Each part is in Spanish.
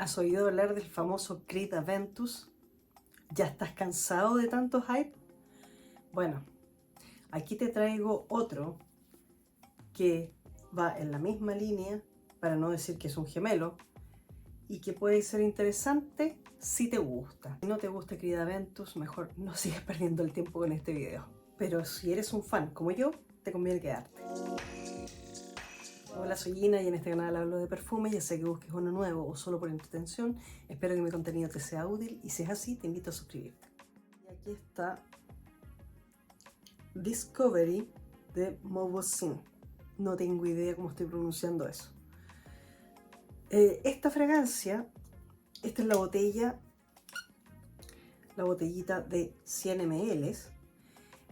¿Has oído hablar del famoso Creed Aventus? ¿Ya estás cansado de tanto hype? Bueno, aquí te traigo otro que va en la misma línea, para no decir que es un gemelo, y que puede ser interesante si te gusta. Si no te gusta Creed Aventus, mejor no sigas perdiendo el tiempo con este video. Pero si eres un fan como yo, te conviene quedarte. Hola, soy Gina y en este canal hablo de perfume, ya sea que busques uno nuevo o solo por entretención. Espero que mi contenido te sea útil y si es así, te invito a suscribirte. Y aquí está Discovery de Mauboussin. No tengo idea cómo estoy pronunciando eso. Esta fragancia, esta es la botellita de 100 ml.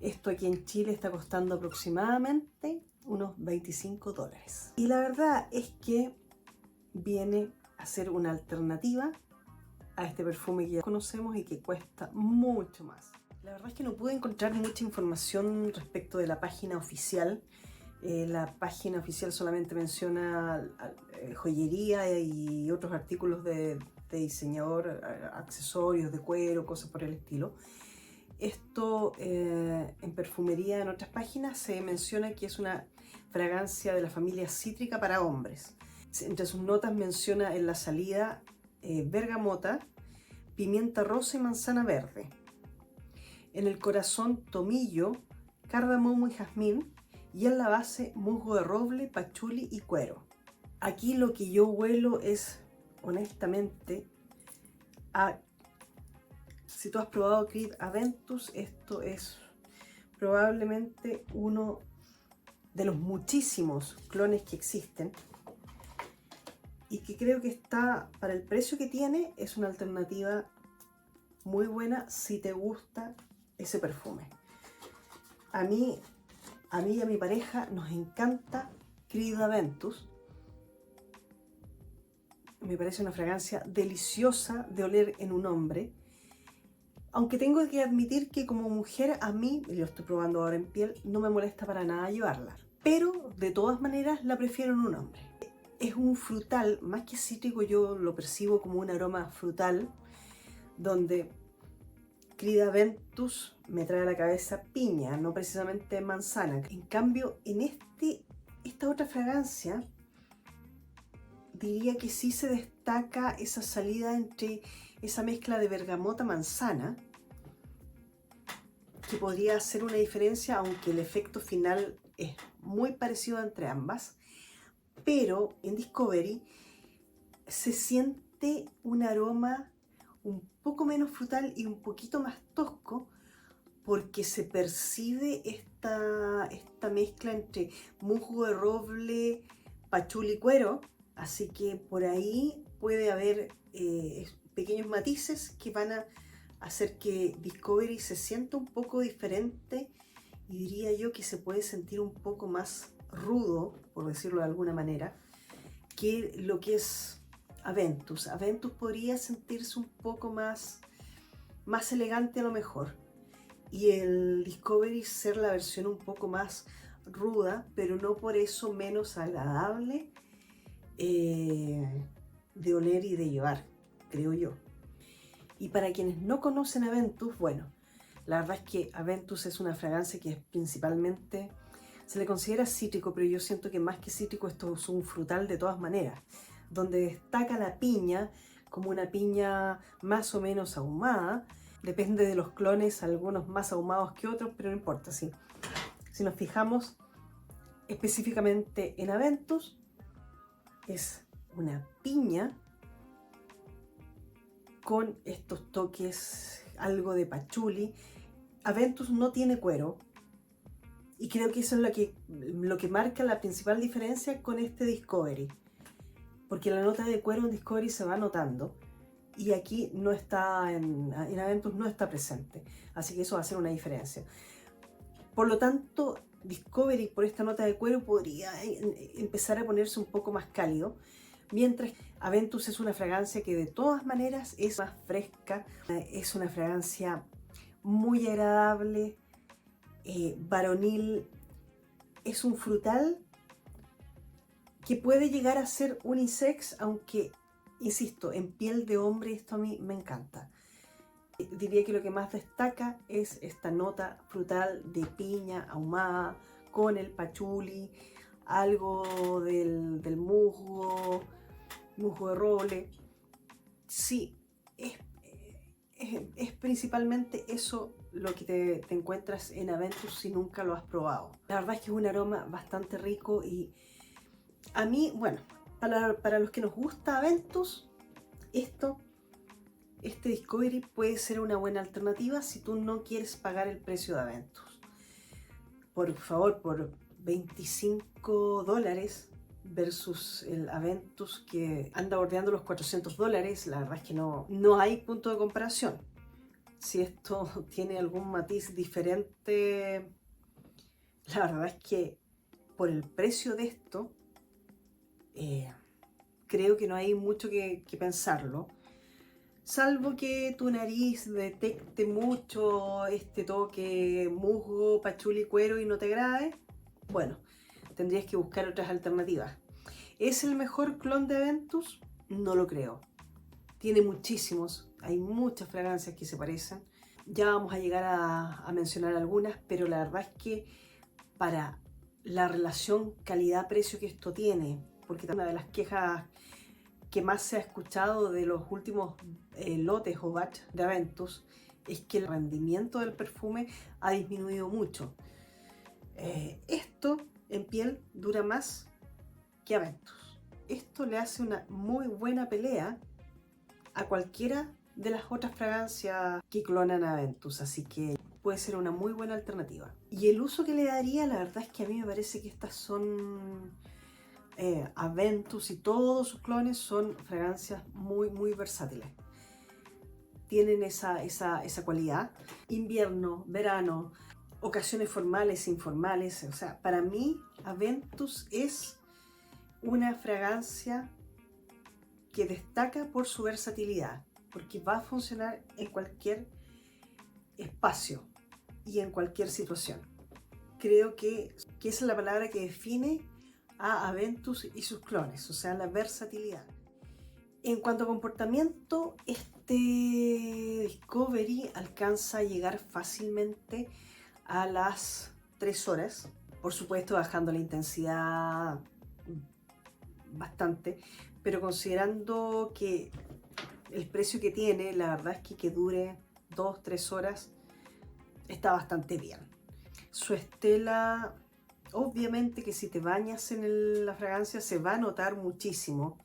Esto aquí en Chile está costando aproximadamente unos $25. Y la verdad es que viene a ser una alternativa a este perfume que ya conocemos y que cuesta mucho más. La verdad es que no pude encontrar mucha información respecto de la página oficial. La página oficial solamente menciona joyería y otros artículos de diseñador, accesorios de cuero, cosas por el estilo. Esto en perfumería, en otras páginas, se menciona que es una fragancia de la familia cítrica para hombres. Entre sus notas menciona en la salida bergamota, pimienta rosa y manzana verde. En el corazón tomillo, cardamomo y jazmín, y en la base musgo de roble, pachuli y cuero. Aquí lo que yo huelo es, honestamente, si tú has probado Creed Aventus, esto es probablemente uno de los muchísimos clones que existen y que creo que está, para el precio que tiene, es una alternativa muy buena si te gusta ese perfume. A mí y a mi pareja nos encanta Creed Aventus. Me parece una fragancia deliciosa de oler en un hombre. Aunque tengo que admitir que como mujer a mí, y lo estoy probando ahora en piel, no me molesta para nada llevarla. Pero de todas maneras la prefiero en un hombre. Es un frutal, más que cítrico, yo lo percibo como un aroma frutal, donde Creed Aventus me trae a la cabeza piña, no precisamente manzana. En cambio, en esta otra fragancia, diría que sí se destaca esa salida entre esa mezcla de bergamota-manzana, que podría hacer una diferencia, aunque el efecto final es muy parecido entre ambas. Pero en Discovery se siente un aroma un poco menos frutal y un poquito más tosco, porque se percibe esta mezcla entre musgo de roble, pachuli y cuero. Así que por ahí puede haber pequeños matices que van a hacer que Discovery se sienta un poco diferente, y diría yo que se puede sentir un poco más rudo, por decirlo de alguna manera, que lo que es Aventus. Aventus podría sentirse un poco más elegante a lo mejor, y el Discovery ser la versión un poco más ruda, pero no por eso menos agradable de oler y de llevar, creo yo. Y para quienes no conocen Aventus, bueno, la verdad es que Aventus es una fragancia que es principalmente, se le considera cítrico, pero yo siento que más que cítrico esto es un frutal de todas maneras, donde destaca la piña como una piña más o menos ahumada. Depende de los clones, algunos más ahumados que otros, pero no importa. Si nos fijamos específicamente en Aventus, es una piña con estos toques, algo de pachuli. Aventus no tiene cuero, y creo que eso es lo que marca la principal diferencia con este Discovery, porque la nota de cuero en Discovery se va notando y aquí no está, en Aventus no está presente, así que eso va a ser una diferencia. Por lo tanto, Discovery, por esta nota de cuero, podría empezar a ponerse un poco más cálido, mientras Aventus es una fragancia que de todas maneras es más fresca, es una fragancia muy agradable, varonil, es un frutal que puede llegar a ser unisex, aunque Insisto, en piel de hombre esto a mí me encanta. Diría que lo que más destaca es esta nota frutal de piña ahumada con el pachuli, algo del musgo de roble. Sí, es principalmente eso lo que te encuentras en Aventus si nunca lo has probado. La verdad es que es un aroma bastante rico y a mí, bueno, para los que nos gusta Aventus, este Discovery puede ser una buena alternativa si tú no quieres pagar el precio de Aventus. Por favor, por $25 versus el Aventus que anda bordeando los $400, la verdad es que no hay punto de comparación. Si esto tiene algún matiz diferente, la verdad es que por el precio de esto, creo que no hay mucho que pensarlo. Salvo que tu nariz detecte mucho este toque musgo, pachuli, cuero y no te agrade, bueno, tendrías que buscar otras alternativas. ¿Es el mejor clon de Aventus? No lo creo. Tiene muchísimos, hay muchas fragancias que se parecen. Ya vamos a llegar a mencionar algunas, pero la verdad es que para la relación calidad-precio que esto tiene, porque una de las quejas que más se ha escuchado de los últimos lotes o batch de Aventus es que el rendimiento del perfume ha disminuido mucho. Esto en piel dura más que Aventus. Esto le hace una muy buena pelea a cualquiera de las otras fragancias que clonan Aventus, así que puede ser una muy buena alternativa. Y el uso que le daría, la verdad es que a mí me parece que estas son Aventus y todos sus clones son fragancias muy versátiles. Tienen esa cualidad. Invierno, verano, ocasiones formales, informales. O sea, para mí Aventus es una fragancia que destaca por su versatilidad, porque va a funcionar en cualquier espacio y en cualquier situación. Creo que esa es la palabra que define a Aventus y sus clones, o sea, la versatilidad. En cuanto a comportamiento, este Discovery alcanza a llegar fácilmente a las 3 horas, por supuesto bajando la intensidad bastante, pero considerando que el precio que tiene, la verdad es que dure 2-3 horas está bastante bien. Su estela, obviamente que si te bañas en la fragancia se va a notar muchísimo.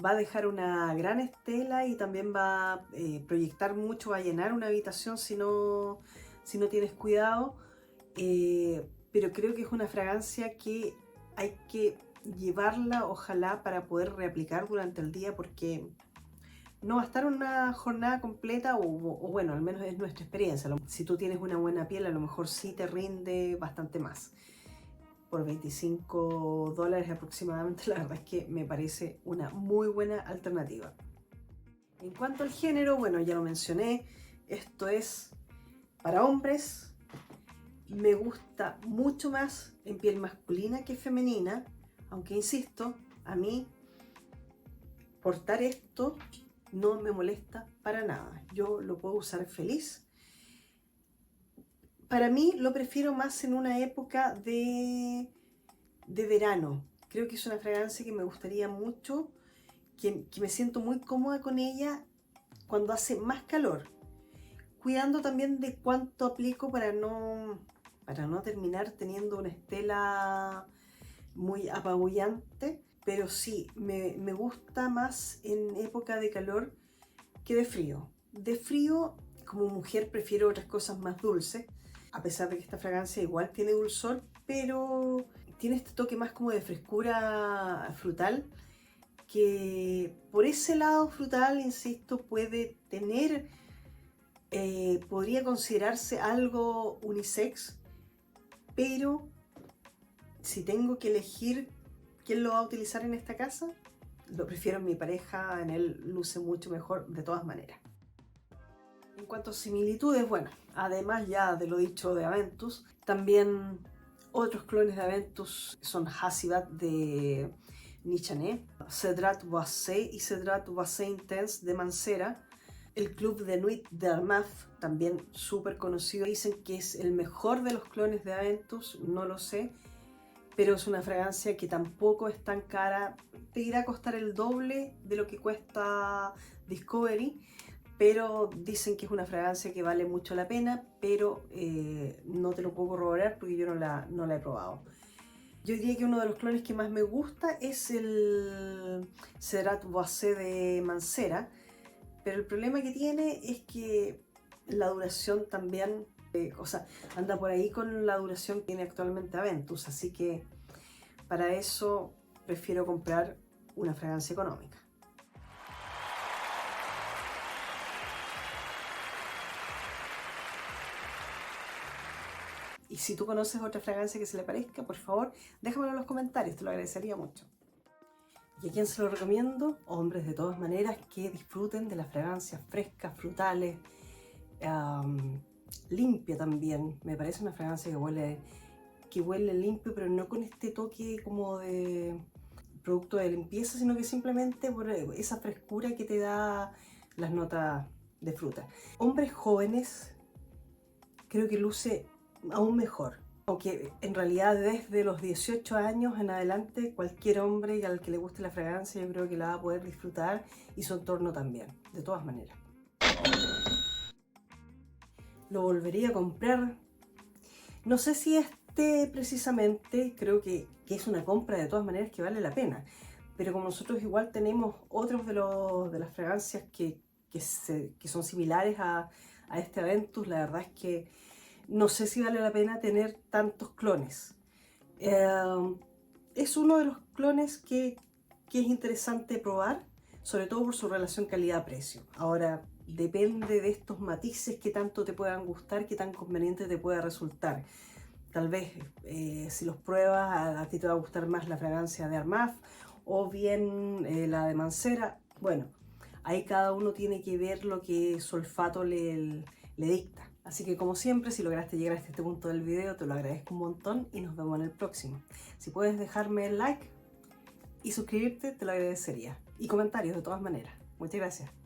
Va a dejar una gran estela y también va a proyectar mucho, va a llenar una habitación si no tienes cuidado. Pero creo que es una fragancia que hay que llevarla, ojalá, para poder reaplicar durante el día, porque no va a estar una jornada completa, o bueno, al menos es nuestra experiencia. Si tú tienes una buena piel, a lo mejor sí te rinde bastante más. Por $25 aproximadamente, la verdad es que me parece una muy buena alternativa. En cuanto al género, bueno, ya lo mencioné, esto es para hombres. Me gusta mucho más en piel masculina que femenina, aunque insisto, a mí portar esto no me molesta para nada. Yo lo puedo usar feliz. Para mí lo prefiero más en una época de verano. Creo que es una fragancia que me gustaría mucho, que me siento muy cómoda con ella cuando hace más calor. Cuidando también de cuánto aplico para no terminar teniendo una estela muy apabullante. Pero sí, me gusta más en época de calor que de frío. De frío, como mujer, prefiero otras cosas más dulces, a pesar de que esta fragancia igual tiene dulzor, pero tiene este toque más como de frescura frutal, que por ese lado frutal, insisto, puede tener, podría considerarse algo unisex, pero si tengo que elegir quién lo va a utilizar en esta casa, lo prefiero en mi pareja, en él luce mucho mejor de todas maneras. En cuanto a similitudes, bueno, además ya de lo dicho de Aventus, también otros clones de Aventus son Hasibat de Nichané, Cedrat Boissé y Cedrat Boissé Intense de Mancera. El Club de Nuit d'Armaf, también súper conocido. Dicen que es el mejor de los clones de Aventus, no lo sé. Pero es una fragancia que tampoco es tan cara. Te irá a costar el doble de lo que cuesta Discovery. Pero dicen que es una fragancia que vale mucho la pena. Pero no te lo puedo corroborar porque yo no la he probado. Yo diría que uno de los clones que más me gusta es el Cedrat Boissé de Mancera. Pero el problema que tiene es que la duración también, o sea, anda por ahí con la duración que tiene actualmente Aventus, así que para eso prefiero comprar una fragancia económica. Y si tú conoces otra fragancia que se le parezca, por favor, déjamelo en los comentarios, te lo agradecería mucho. ¿Y a quién se lo recomiendo? Hombres de todas maneras que disfruten de las fragancias frescas, frutales, limpia también. Me parece una fragancia que huele limpio, pero no con este toque como de producto de limpieza, sino que simplemente por esa frescura que te da las notas de fruta. Hombres jóvenes, creo que luce aún mejor. Aunque en realidad desde los 18 años en adelante cualquier hombre al que le guste la fragancia yo creo que la va a poder disfrutar y su entorno también, de todas maneras. Lo volvería a comprar. No sé si este precisamente, creo que es una compra de todas maneras que vale la pena. Pero como nosotros igual tenemos otros de las fragancias que son similares a este Aventus, la verdad es que no sé si vale la pena tener tantos clones. Es uno de los clones que es interesante probar, sobre todo por su relación calidad-precio. Ahora, depende de estos matices que tanto te puedan gustar, que tan conveniente te pueda resultar. Tal vez si los pruebas a ti te va a gustar más la fragancia de Armaf o bien la de Mancera. Bueno, ahí cada uno tiene que ver lo que su olfato le dicta. Así que como siempre, si lograste llegar hasta este punto del video, te lo agradezco un montón y nos vemos en el próximo. Si puedes dejarme el like y suscribirte, te lo agradecería. Y comentarios de todas maneras. Muchas gracias.